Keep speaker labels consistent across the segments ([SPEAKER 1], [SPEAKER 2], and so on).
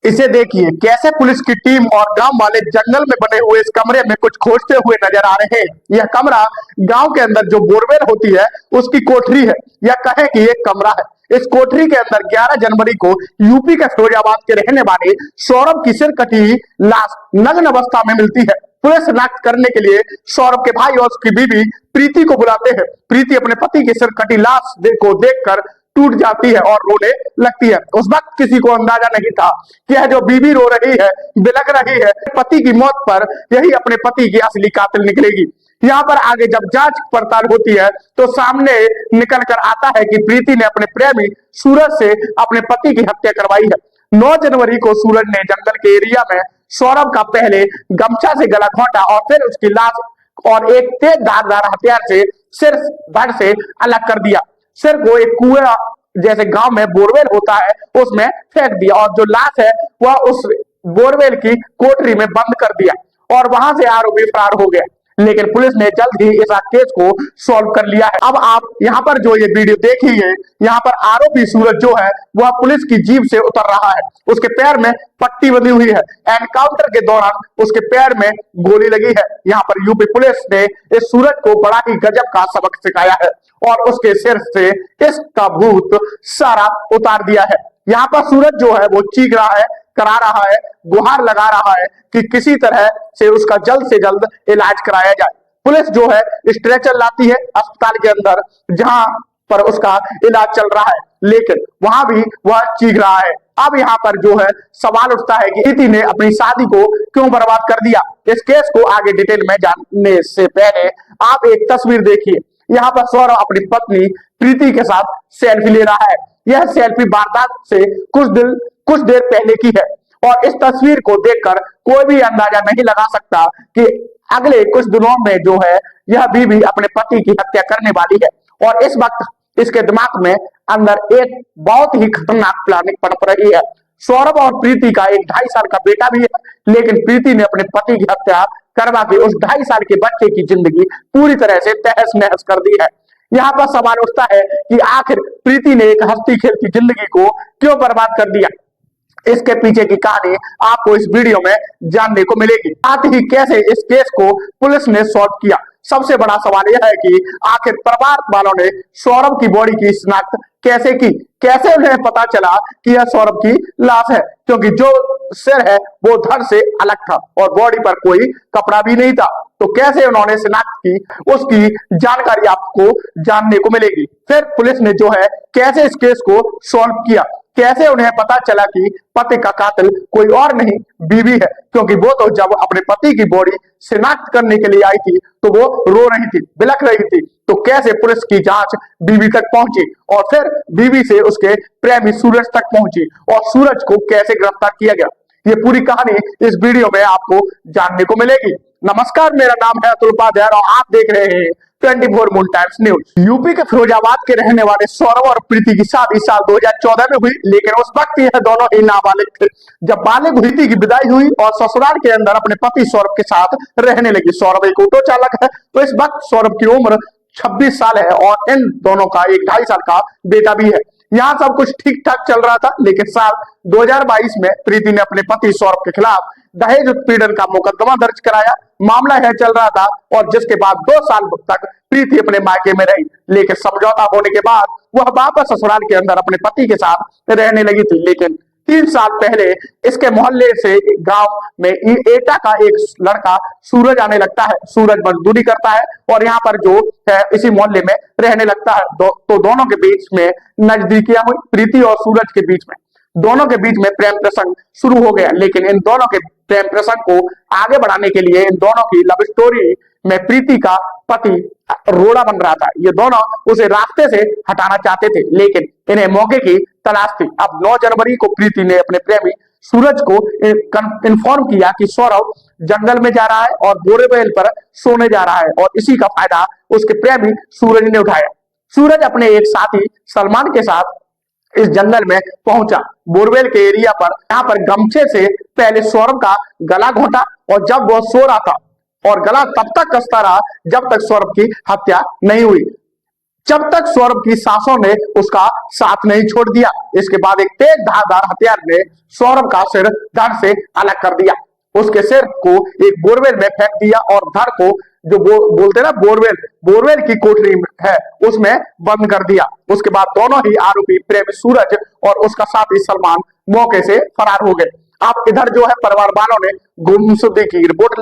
[SPEAKER 1] इसे देखिए कैसे पुलिस की टीम और गांव वाले जंगल में बने हुए इस कमरे में कुछ खोजते हुए नजर आ रहे हैं। यह कमरा गांव के अंदर जो बोरवेल होती है उसकी कोठरी है, या कहें कि एक कमरा है। इस कोठरी के अंदर 11 जनवरी को यूपी के फिरोजाबाद के रहने वाले सौरभ की सिर कटी लाश नग्न अवस्था में मिलती है। पुलिस शिनाख्त करने के लिए सौरभ के भाई और उसकी बीवी प्रीति को बुलाते हैं। प्रीति अपने पति की सिर कटी लाश को देखकर टूट जाती है और रोने लगती है। उस वक्त किसी को अंदाजा नहीं था कि यह जो बीवी रो रही है, बिलख रही है, पति की मौत पर यही अपने पति की असली कातिल निकलेगी। यहाँ पर आगे जब जांच पड़ताल होती है तो सामने निकल कर आता है कि प्रीति ने अपने प्रेमी सूरज से अपने पति की हत्या करवाई है। 9 जनवरी को सूरज ने जंगल के एरिया में सौरभ का पहले गमछा से गला घोंटा और फिर उसकी लाश और एक तेज धारदार हथियार से सिर धड़ से अलग कर दिया। सिर को एक कुएं जैसे गांव में बोरवेल होता है उसमें फेंक दिया और जो लाश है वह उस बोरवेल की कोठरी में बंद कर दिया और वहां से आरोपी फरार हो गया। लेकिन पुलिस ने जल्द ही इस केस को सॉल्व कर लिया है। अब आप यहाँ पर जो ये वीडियो देखिए, यहाँ पर आरोपी सूरज जो है वह पुलिस की जीप से उतर रहा है। उसके पैर में पट्टी बंधी हुई है। एनकाउंटर के दौरान उसके पैर में गोली लगी है। यहाँ पर यूपी पुलिस ने इस सूरज को बड़ा ही गजब का सबक सिखाया है और उसके सिर से इसका भूत सारा उतार दिया है। यहाँ पर सूरज जो है वो चीख रहा है, करा रहा है, गुहार लगा रहा है कि किसी तरह से उसका जल्द से जल्द इलाज कराया जाए। पुलिस जो है स्ट्रेचर लाती है अस्पताल के अंदर जहां पर उसका इलाज चल रहा है, लेकिन वहां भी वह चीख रहा है। अब यहाँ पर जो है सवाल उठता है कि प्रीति ने अपनी शादी को क्यों बर्बाद कर दिया। इस केस को आगे डिटेल में जानने से पहले आप एक तस्वीर देखिए। यहाँ पर सौरभ अपनी पत्नी प्रीति के साथ सेल्फी ले रहा है। यह सेल्फी वारदात से कुछ देर पहले की है और इस तस्वीर को देखकर कोई भी अंदाजा नहीं लगा सकता कि अगले कुछ दिनों में जो है यह बीवी अपने पति की हत्या करने वाली है। और इस वक्त इसके दिमाग में अंदर एक बहुत ही खतरनाक प्लानिंग पनप रही है। सौरभ और प्रीति का एक 2.5 साल का बेटा भी है, लेकिन प्रीति ने अपने पति की हत्या करवा के उस 2.5 साल के बच्चे की जिंदगी पूरी तरह से तहस नहस कर दी है। यहाँ पर सवाल उठता है कि आखिर प्रीति ने एक हंसती खेलती जिंदगी को क्यों बर्बाद कर दिया। इसके पीछे की कहानी आपको इस वीडियो में जानने को मिलेगी, साथ ही कैसे इस केस को पुलिस ने सॉल्व किया। सबसे बड़ा सवाल यह है कि आखिर परिवार वालों ने सौरभ की बॉडी की शिनाख्त कैसे की, कैसे उन्हें पता चला कि यह सौरभ की लाश है, क्योंकि जो सिर है वो धड़ से अलग था और बॉडी पर कोई कपड़ा भी नहीं था। तो कैसे उन्होंने शिनाख्त की उसकी जानकारी आपको जानने को मिलेगी। फिर पुलिस ने जो है कैसे इस केस को सॉल्व किया, कैसे उन्हें पता चला कि पति का कातिल कोई और नहीं बीवी है, क्योंकि वो तो जब अपने पति की बॉडी शिनाख्त करने के लिए आई थी तो वो रो रही थी, बिलख रही थी। तो कैसे पुलिस की जांच बीवी तक पहुंची और फिर बीवी से उसके प्रेमी सूरज तक पहुंची और सूरज को कैसे गिरफ्तार किया गया, ये पूरी कहानी इस वीडियो में आपको जानने को मिलेगी। नमस्कार, मेरा नाम है अतुल उपाध्याय और आप देख रहे हैं 24 मून टाइम्स न्यूज। यूपी के फिरोजाबाद के रहने वाले सौरभ और प्रीति की शादी साल 2014 में हुई, लेकिन उस वक्त यह दोनों ही नाबालिग थे। जब बालिग प्रीति की विदाई हुई और ससुराल के अंदर अपने पति सौरभ के साथ रहने लगी। सौरभ एक ऑटो चालक है, तो इस वक्त सौरभ की उम्र 26 साल है और इन दोनों का एक 2.5 साल का बेटा भी है। यहाँ सब कुछ ठीक ठाक चल रहा था, लेकिन साल 2022 में प्रीति ने अपने पति सौरभ के खिलाफ दहेज उत्पीड़न का मुकदमा दर्ज कराया। मामला यह चल रहा था और जिसके बाद 2 साल तक प्रीति अपने मायके में रही, लेकिन समझौता होने के बाद वह वापस ससुराल के अंदर अपने पति के साथ रहने लगी थी। लेकिन 3 साल पहले इसके मोहल्ले से गांव में एटा का एक लड़का सूरज आने लगता है। सूरज मजदूरी करता है और यहाँ पर जो है इसी मोहल्ले में रहने लगता है। तो दोनों के बीच में नजदीकियां हुई। प्रीति और सूरज के बीच में दोनों के बीच में प्रेम प्रसंग शुरू हो गया, लेकिन इन दोनों के प्रेम प्रसंग को आगे बढ़ाने के लिए इन दोनों की लव स्टोरी में प्रीति का पति रोड़ा बन रहा था। ये दोनों उसे रास्ते से हटाना चाहते थे, लेकिन इन्हें मौके की तलाश थी। अब 9 जनवरी को प्रीति ने अपने प्रेमी सूरज को इन्फॉर्म किया कि सौरभ जंगल में जा रहा है और बोरेवेल पर सोने जा रहा है और इसी का फायदा उसके प्रेमी सूरज ने उठाया। सूरज अपने एक साथी सलमान के साथ इस जंगल में पहुंचा, बोरवेल के एरिया पर। यहाँ पर गमछे से पहले सौरभ का गला घोंटा और जब वह सो रहा था और गला तब तक कसता रहा जब तक सौरभ की हत्या नहीं हुई। जब तक सौरभ की सांसों ने उसका साथ नहीं छोड़ दिया। इसके बाद एक तेज धारदार हथियार ने सौरभ का सिर धड़ से अलग कर दिया। उसके सिर को एक बोरवेल में फेंक दिया और धड़ को जो बोलते ना बोरवेल बोरवेल की कोठरी है उसमें बंद कर दिया। उसके बाद दोनों ही आरोपी प्रेमी सूरज और उसका साथी सलमान मौके से फरार हो गए। अब इधर जो है परिवार वालों ने गुमशुदगी की रिपोर्ट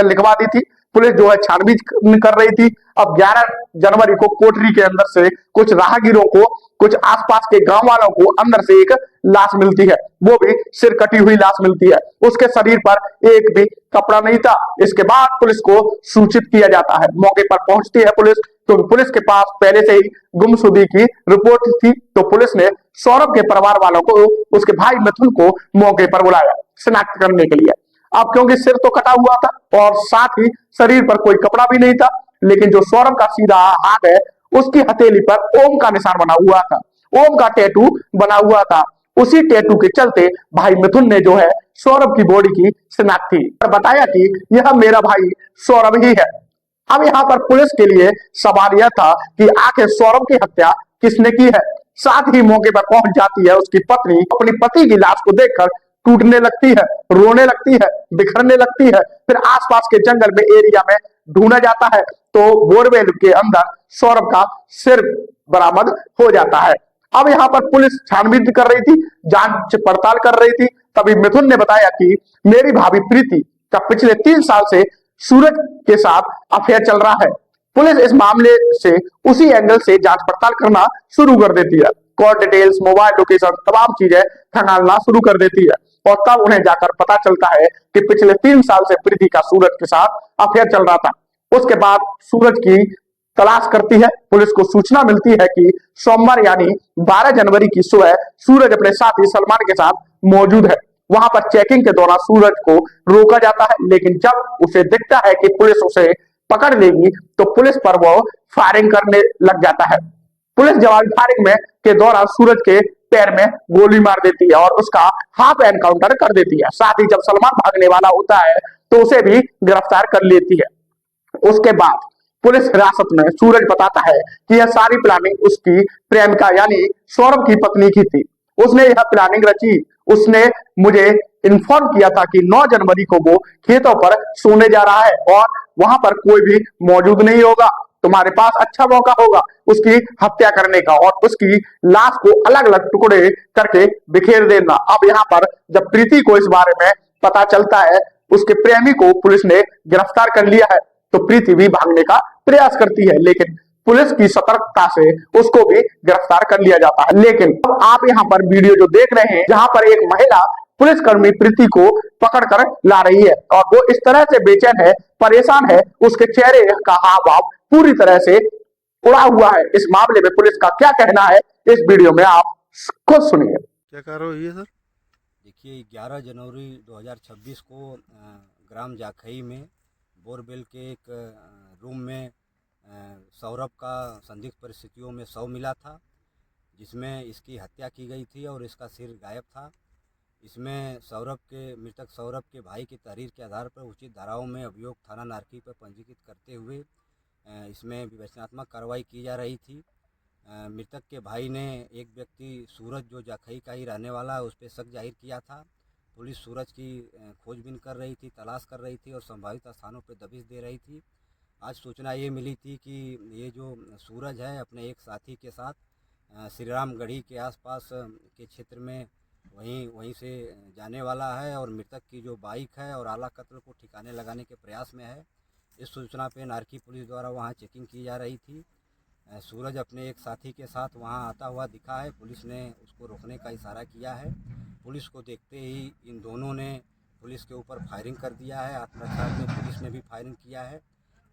[SPEAKER 1] लिखवा दी थी। पुलिस जो है छानबीन कर रही थी। अब 11 जनवरी को कोठरी के अंदर से कुछ राहगीरों को, कुछ आसपास के गांव वालों को अंदर से एक लाश मिलती है, वो भी सिर कटी हुई लाश मिलती है। उसके शरीर पर एक भी कपड़ा नहीं था। इसके बाद पुलिस को सूचित किया जाता है। मौके पर पहुंचती है पुलिस, तो पुलिस के पास पहले से ही गुमशुदगी की रिपोर्ट थी। तो पुलिस ने सौरभ के परिवार वालों को, उसके भाई मिथुन को मौके पर बुलाया शिनाख्त करने के लिए। अब क्योंकि सिर तो कटा हुआ था और साथ ही शरीर पर कोई कपड़ा भी नहीं था, लेकिन जो सौरभ का सीधा हाथ है उसकी हथेली पर ओम का निशान बना हुआ था, ओम का टैटू बना हुआ था। उसी टैटू के चलते भाई मिथुन ने जो है सौरभ की बॉडी की शिनाख्त की और बताया कि यह मेरा भाई सौरभ ही है। अब यहाँ पर पुलिस के लिए सवाल यह था कि आखिर सौरभ की हत्या किसने की है। साथ ही मौके पर पहुंच जाती है उसकी पत्नी। अपनी पति की लाश को देखकर टूटने लगती है, रोने लगती है, बिखरने लगती है। फिर आसपास के जंगल में एरिया में ढूंढा जाता है तो बोरवेल के अंदर सौरभ का सिर बरामद हो जाता है। अब यहाँ पर पुलिस छानबीन कर रही थी, जांच पड़ताल कर रही थी। तभी मिथुन ने बताया कि मेरी भाभी प्रीति का पिछले 3 साल से सूरज के साथ अफेयर चल रहा है। पुलिस इस मामले से उसी एंगल से जांच पड़ताल करना शुरू कर देती है। कॉल डिटेल्स, मोबाइल लोकेशन, तमाम चीजें खंगालना शुरू कर देती है और तब उन्हें जाकर पता चलता है कि पिछले 3 साल से प्रीति का सूरज के साथ अफेयर चल रहा था। उसके बाद सूरज की तलाश करती है। पुलिस को सूचना मिलती है कि सोमवार यानी 12 जनवरी की सुबह सूरज अपने साथी सलमान के साथ मौजूद है। वहां पर चेकिंग के दौरान सूरज को रोका जाता है, लेकिन जब उसे दिखता है कि पुलिस उसे पकड़ लेगी तो पुलिस पर वो फायरिंग करने लग जाता है। पुलिस जवाबी फायरिंग में के दौरान सूरज के पैर में गोली मार देती है और उसका हाफ एनकाउंटर कर देती है। साथ ही जब सलमान भागने वाला होता है तो उसे भी गिरफ्तार कर लेती है। उसके बाद पुलिस हिरासत में सूरज बताता है कि यह सारी प्लानिंग उसकी प्रेमिका यानी सौरभ की पत्नी की थी। उसने यह प्लानिंग रची। उसने मुझे इन्फॉर्म किया था कि 9 जनवरी को वो खेतों पर सोने जा रहा है और वहां पर कोई भी मौजूद नहीं होगा। तुम्हारे पास अच्छा मौका होगा उसकी हत्या करने का और उसकी लाश को अलग अलग टुकड़े करके बिखेर देना। अब यहाँ पर जब प्रीति को इस बारे में पता चलता है, उसके प्रेमी को पुलिस ने गिरफ्तार कर लिया है, तो प्रीति भी भागने का प्रयास करती है, लेकिन पुलिस की सतर्कता से उसको भी गिरफ्तार कर लिया जाता है। लेकिन अब आप यहाँ पर वीडियो जो देख रहे हैं, जहां पर एक महिला पुलिसकर्मी प्रीति को पकड़कर ला रही है और वो इस तरह से बेचैन है, परेशान है, उसके चेहरे का हाव भाव पूरी तरह से उड़ा हुआ है। इस मामले में पुलिस का क्या कहना है, इस वीडियो में आप खुद सुनिए।
[SPEAKER 2] क्या कार्रवाई है सर?
[SPEAKER 3] देखिए 11 जनवरी 2026 को ग्राम जाखई में बोरवेल के एक रूम में सौरभ का संदिग्ध परिस्थितियों में शव मिला था, जिसमें इसकी हत्या की गई थी और इसका सिर गायब था। इसमें मृतक सौरभ के भाई की तहरीर के आधार पर उचित धाराओं में अभियोग थाना नारकी पर पंजीकृत करते हुए इसमें विवेचनात्मक कार्रवाई की जा रही थी। मृतक के भाई ने एक व्यक्ति सूरज जो जाखई का ही रहने वाला है उस पर शक जाहिर किया था। पुलिस सूरज की खोजबीन कर रही थी, तलाश कर रही थी और संभावित स्थानों पर दबिश दे रही थी। आज सूचना ये मिली थी कि ये जो सूरज है अपने एक साथी के साथ श्री राम गढ़ी के आसपास के क्षेत्र में वहीं से जाने वाला है और मृतक की जो बाइक है और आला कत्ल को ठिकाने लगाने के प्रयास में है। इस सूचना पे नारकी पुलिस द्वारा वहाँ चेकिंग की जा रही थी। सूरज अपने एक साथी के साथ वहां आता हुआ दिखा है। पुलिस ने उसको रोकने का इशारा किया है। पुलिस को देखते ही इन दोनों ने पुलिस के ऊपर फायरिंग कर दिया है। आत्मरक्षा में पुलिस ने भी फायरिंग किया है,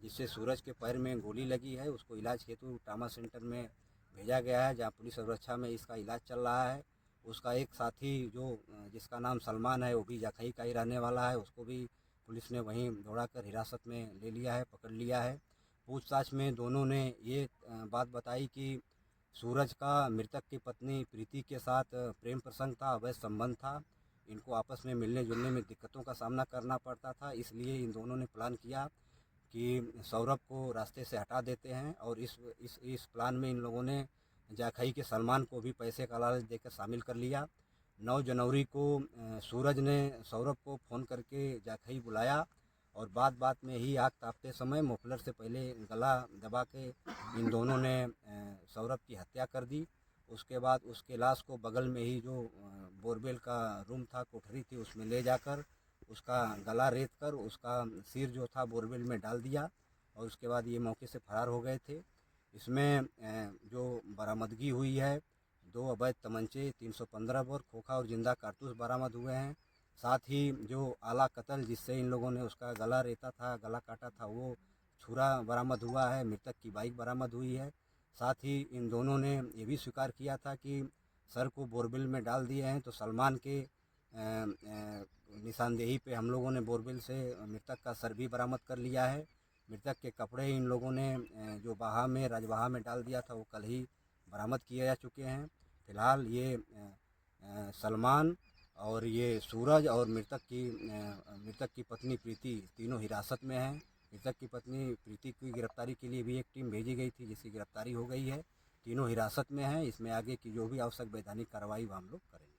[SPEAKER 3] जिससे सूरज के पैर में गोली लगी है। उसको इलाज हेतु ट्रामा सेंटर में भेजा गया है, जहां पुलिस सुरक्षा में इसका इलाज चल रहा है। उसका एक साथी जिसका नाम सलमान है, वो भी जाखई का ही रहने वाला है, उसको भी पुलिस ने वहीं दौड़ाकर हिरासत में ले लिया है, पकड़ लिया है। पूछताछ में दोनों ने ये बात बताई कि सूरज का मृतक की पत्नी प्रीति के साथ प्रेम प्रसंग था, अवैध संबंध था। इनको आपस में मिलने जुलने में दिक्कतों का सामना करना पड़ता था, इसलिए इन दोनों ने प्लान किया कि सौरभ को रास्ते से हटा देते हैं और इस प्लान में इन लोगों ने जाखई के सलमान को भी पैसे का लालच देकर शामिल कर लिया। 9 जनवरी को सूरज ने सौरभ को फ़ोन करके जाखई बुलाया और बात बात में ही आग तापते समय मफलर से पहले गला दबा के इन दोनों ने सौरभ की हत्या कर दी। उसके बाद उसके लाश को बगल में ही जो बोरवेल का रूम था, कोठरी थी, उसमें ले जाकर उसका गला रेत कर उसका सिर जो था बोरवेल में डाल दिया और उसके बाद ये मौके से फरार हो गए थे। इसमें जो बरामदगी हुई है 2 अवैध तमंचे, 315 बोर खोखा और जिंदा कारतूस बरामद हुए हैं। साथ ही जो आला कत्ल जिससे इन लोगों ने उसका गला रेता था, गला काटा था, वो छुरा बरामद हुआ है। मृतक की बाइक बरामद हुई है। साथ ही इन दोनों ने ये भी स्वीकार किया था कि सर को बोरवेल में डाल दिए हैं। तो सलमान के निशानदेही पे हम लोगों ने बोरवेल से मृतक का सर भी बरामद कर लिया है। मृतक के कपड़े इन लोगों ने जो बहा में राजबहा में डाल दिया था वो कल ही बरामद किए जा चुके हैं। फिलहाल ये सलमान और ये सूरज और मृतक की पत्नी प्रीति तीनों हिरासत में हैं। मृतक की पत्नी प्रीति की गिरफ्तारी के लिए भी एक टीम भेजी गई थी जिसकी गिरफ्तारी हो गई है। तीनों हिरासत में हैं। इसमें आगे की जो भी आवश्यक वैधानिक कार्रवाई वो हम लोग करेंगे।